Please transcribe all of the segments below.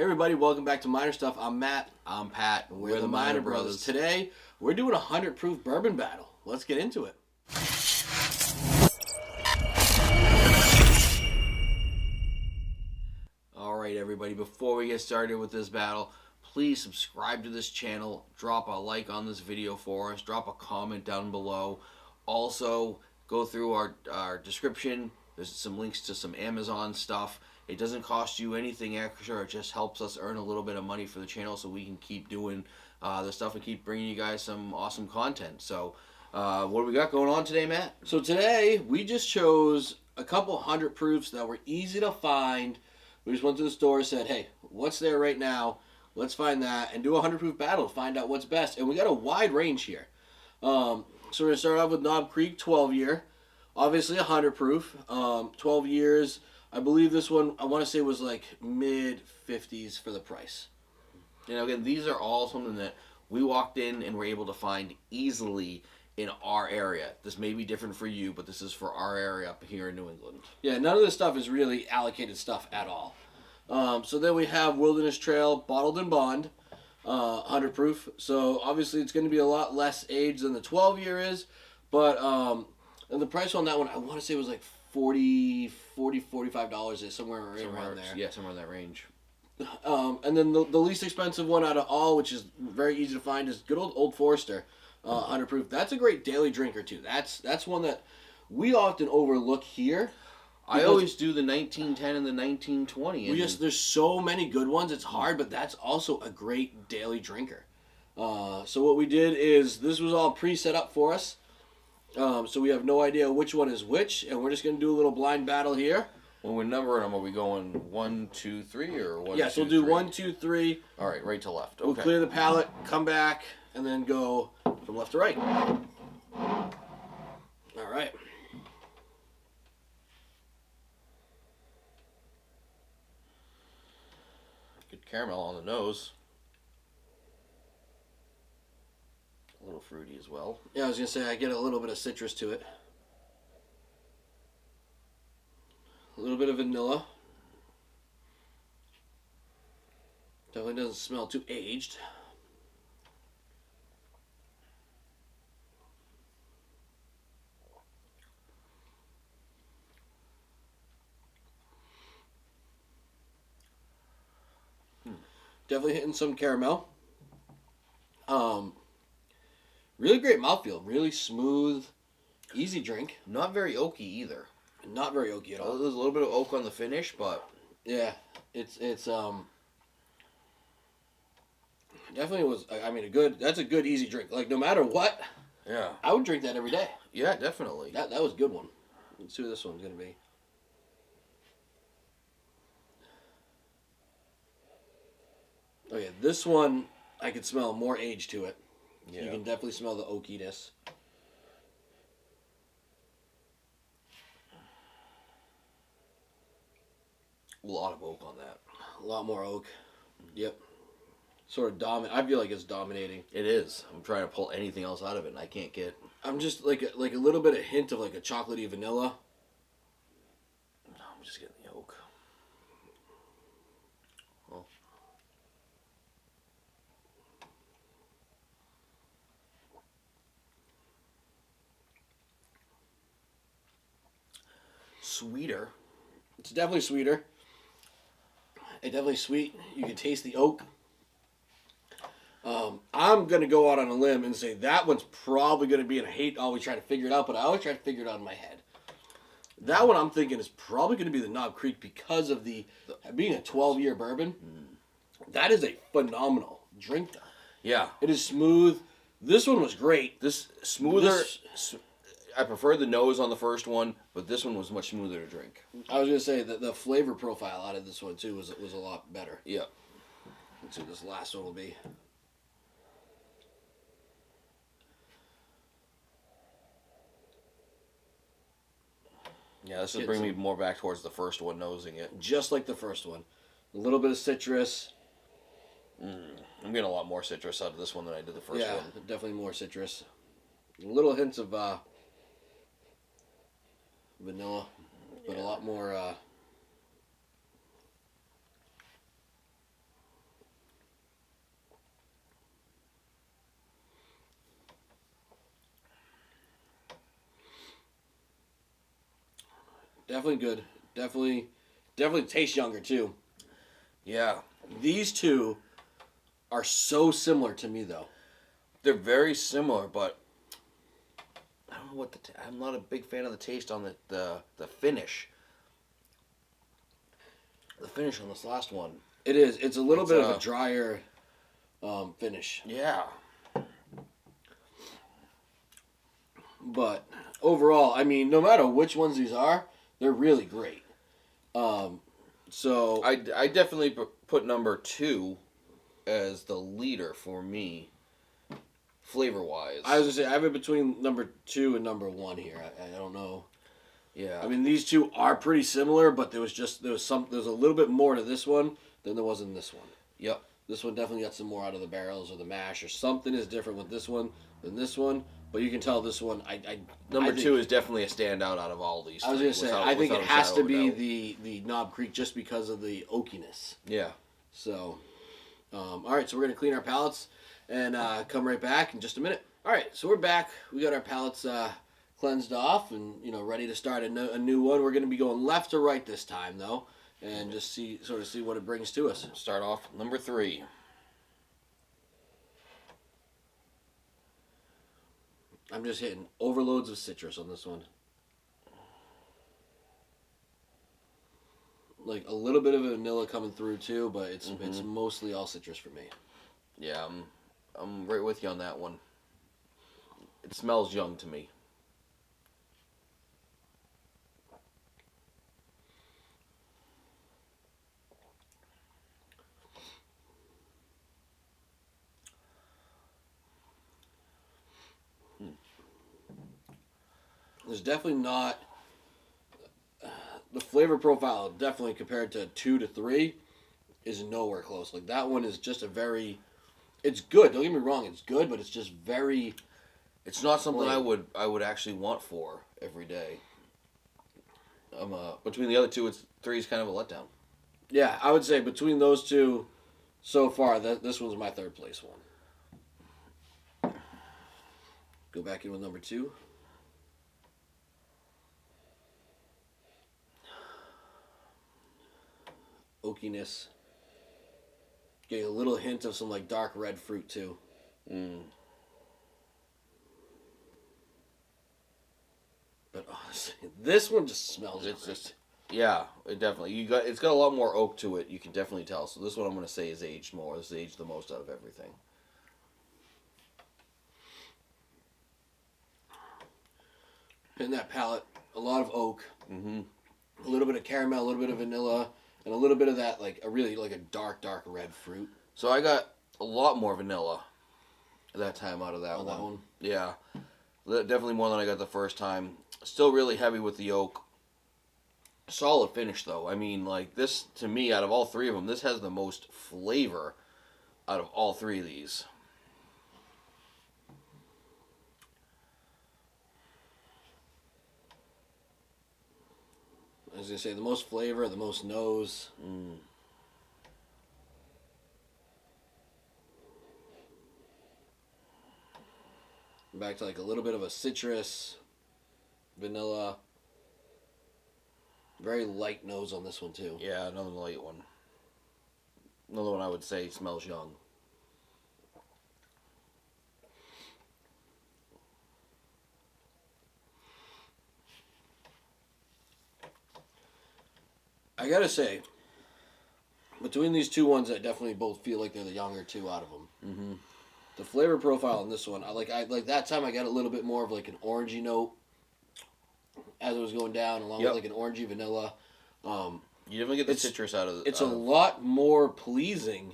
Hey everybody, welcome back to Minor Stuff. I'm Matt. I'm Pat. We're the Minor Brothers. Today, we're doing a 100 proof bourbon battle. Let's get into it. Alright everybody, before we get started with this battle, please subscribe to this channel, drop a like on this video for us, drop a comment down below. Also, go through our description. There's some links to some Amazon stuff. It doesn't cost you anything extra. It just helps us earn a little bit of money for the channel so we can keep doing the stuff and keep bringing you guys some awesome content. So, what do we got going on today, Matt? So today, we just chose a couple 100 proofs that were easy to find. We just went to the store and said, hey, what's there right now? Let's find that and do a 100 proof battle to find out what's best. And we got a wide range here. So we're going to start off with Knob Creek 12 year. Obviously 100 proof. 12 years. I believe this one, I want to say, was like mid-50s for the price. You know, again, these are all something that we walked in and were able to find easily in our area. This may be different for you, but this is for our area up here in New England. Yeah, none of this stuff is really allocated stuff at all. So then we have Wilderness Trail Bottled and Bond, 100 proof. So obviously it's going to be a lot less age than the 12 year is, but and the price on that one, I want to say was like $45 is somewhere around there. Yeah, somewhere in that range. And then the least expensive one out of all, which is very easy to find, is good old Forester, 100 proof. That's a great daily drinker too. That's one that we often overlook here. I always do the 1910 and the 1920. There's so many good ones. It's hard, but that's also a great daily drinker. So what we did is this was all pre-set up for us. So we have no idea which one is which, and we're just going to do a little blind battle here. When we're numbering them, are we going 1, 2, 3, or 1, Yes, 2, we'll do 3? 1, 2, 3. All right, right to left. Okay. We'll clear the palate, come back, and then go from left to right. All right. Good caramel on the nose. A little fruity as well. Yeah, I was going to say, I get a little bit of citrus to it. A little bit of vanilla. Definitely doesn't smell too aged. Definitely hitting some caramel. Really great mouthfeel. Really smooth, easy drink. Not very oaky either. Not very oaky at all. There's a little bit of oak on the finish, but yeah, it's definitely was. I mean, that's a good easy drink. Like no matter what, yeah, I would drink that every day. Yeah, definitely. That was a good one. Let's see what this one's gonna be. Oh yeah, this one I could smell more age to it. Yeah. You can definitely smell the oakiness. A lot of oak on that. A lot more oak. Yep. Sort of dominant. I feel like it's dominating. It is. I'm trying to pull anything else out of it, and I can't get. I'm just like a little bit of hint of like a chocolatey vanilla. No, I'm just getting the oak. Oh. Sweeter. It's definitely sweeter. It's definitely sweet. You can taste the oak. I'm going to go out on a limb and say that one's probably going to be, and I hate always trying to figure it out, but I always try to figure it out in my head. That one I'm thinking is probably going to be the Knob Creek because of the being a 12-year bourbon. That is a phenomenal drink, though. Yeah. It is smooth. This one was great. This smoother. I prefer the nose on the first one, but this one was much smoother to drink. I was going to say that the flavor profile out of this one, too, was a lot better. Yeah. Let's see what this last one will be. Yeah, this will bring me more back towards the first one, nosing it. Just like the first one. A little bit of citrus. I'm getting a lot more citrus out of this one than I did the first one. Yeah, definitely more citrus. Little hints of vanilla, but a lot more Definitely good. Definitely tastes younger too. Yeah, These two are so similar to me though. they're very similar, but I don't know what I'm not a big fan of the taste on the finish. The finish on this last one. It is. It's a little It's, bit of a drier finish. Yeah. But overall, I mean, no matter which ones these are, they're really great. So I definitely put number 2 as the leader for me, flavor wise. I was gonna say I have it between number 2 and number 1 here. I don't know. Yeah. I mean, these two are pretty similar, but there was a little bit more to this one than there was in this one. Yep. This one definitely got some more out of the barrels or the mash, or something is different with this one than this one. But you can tell this one. Number 2 is definitely a standout out of all these. I was gonna say I think it without a has shadow to of a be doubt. the Knob Creek just because of the oakiness. Yeah. So, all right, so we're gonna clean our palates and come right back in just a minute. All right, so we're back. We got our palates cleansed off and ready to start a new one. We're gonna be going left to right this time though, and just see what it brings to us. Start off number 3. I'm just hitting overloads of citrus on this one. Like a little bit of vanilla coming through too, but it's mostly all citrus for me. Yeah, I'm right with you on that one. It smells young to me. There's definitely not the flavor profile. Definitely compared to 2 to 3, is nowhere close. Like that one is just a very. It's good. Don't get me wrong. It's good, but it's just very. It's not something plain. I would actually want for every day. Between the other two, 3 is kind of a letdown. Yeah, I would say between those two, so far, this one's my third place one. Go back in with number 2. Oakiness. Getting a little hint of some like dark red fruit too. But honestly, this one just smells. It's just, yeah, it definitely. It's got a lot more oak to it. You can definitely tell. So this one I'm going to say is aged more. This is aged the most out of everything. In that palate, a lot of oak. Mm-hmm. A little bit of caramel, a little bit of vanilla, and a little bit of that like a dark red fruit. So I got a lot more vanilla that time out of that On one. that one? Yeah, definitely more than I got the first time. Still really heavy with the oak. Solid finish though. I mean, like this to me, out of all 3 of them, this has the most flavor out of all 3 of these. I was gonna say the most flavor, the most nose. Back to like a little bit of a citrus, vanilla. Very light nose on this one too. Yeah, another light one. Another one I would say smells young. I gotta say, between these two ones, I definitely both feel like they're the younger two out of them. Mm-hmm. The flavor profile on this one, I like that time I got a little bit more of like an orangey note as it was going down, along with like an orangey vanilla. You definitely get the citrus out of it. It's a lot more pleasing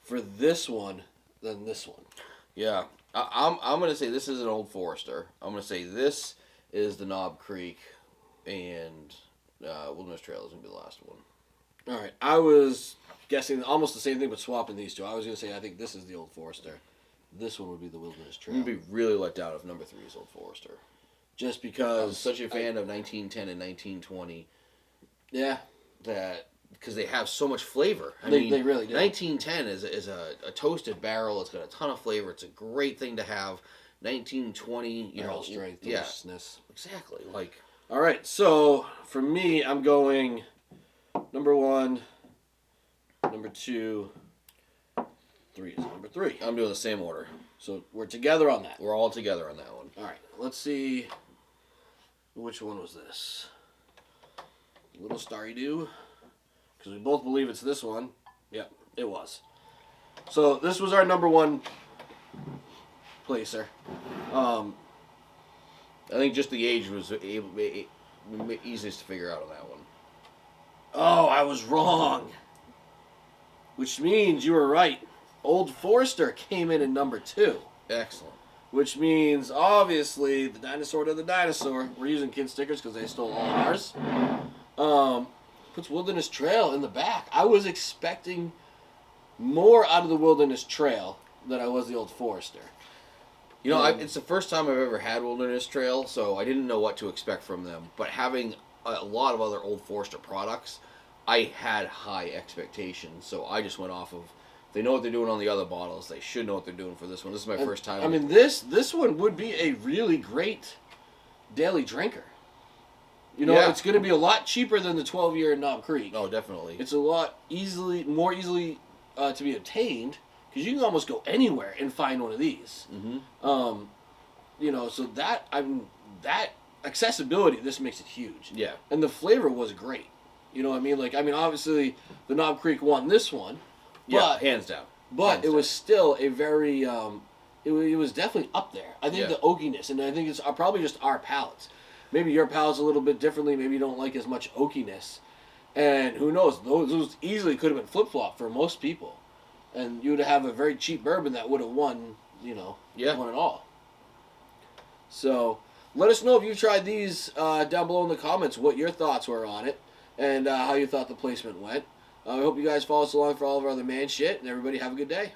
for this one than this one. Yeah, I'm gonna say this is an Old Forester. I'm gonna say this is the Knob Creek, and Wilderness Trail is gonna be the last one. All right, I was guessing almost the same thing, but swapping these two. I was gonna say I think this is the Old Forester. This one would be the Wilderness Trail. I'm gonna be really let down if number 3 is Old Forester. Just because I'm such a fan of 1910 and 1920. Yeah. That because they have so much flavor. They really do. 1910 is a toasted barrel. It's got a ton of flavor. It's a great thing to have. 1920, Barrel strength, deliciousness. exactly. Like, All right, so for me, I'm going number 1, number 2, 3 is number 3. I'm doing the same order. So we're together on that. We're all together on that one. All right, let's see. Which one was this? Little Starry Dew? Because we both believe it's this one. Yep, it was. So this was our number 1 placer. I think just the age was easiest to figure out on that one. Oh, I was wrong. Which means you were right. Old Forester came in at number 2. Excellent. Which means, obviously, the dinosaur to the dinosaur. We're using kid stickers because they stole all ours. Puts Wilderness Trail in the back. I was expecting more out of the Wilderness Trail than I was the Old Forester. You know, it's the first time I've ever had Wilderness Trail, so I didn't know what to expect from them. But having a lot of other Old Forester products, I had high expectations. So I just went off of, they know what they're doing on the other bottles. They should know what they're doing for this one. This is my first time. I mean, this one would be a really great daily drinker. You know, it's going to be a lot cheaper than the 12-year Knob Creek. Oh, definitely. It's a lot more easily to be obtained because you can almost go anywhere and find one of these. Mm-hmm. You know, so that accessibility, this makes it huge. Yeah. And the flavor was great. You know what I mean? Like, I mean, obviously, the Knob Creek won this one. Yeah, hands down. But it was still a very, it was definitely up there. I think the oakiness, and I think it's probably just our palates. Maybe your palate's a little bit differently. Maybe you don't like as much oakiness. And who knows? Those easily could have been flip-flop for most people. And you would have a very cheap bourbon that would have won, won it all. So let us know if you've tried these down below in the comments, what your thoughts were on it, and how you thought the placement went. I hope you guys follow us along for all of our other man shit, and everybody have a good day.